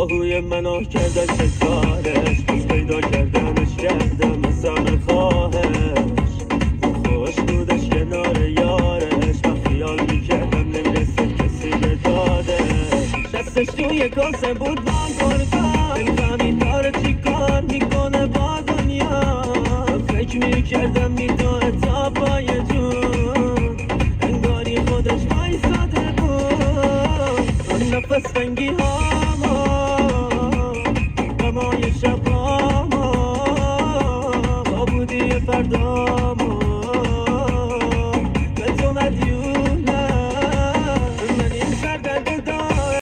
آهوی منو کردن شکارش، پس پیدا کردم مثل خواهش. خوش بودش کنار یارش، من خیال میکردم نمیرسه کسی به دادش. دستش توی کاسه بود من کردم، نمیفهمید داره چی کار میکنه با دنیا. فکر میکردم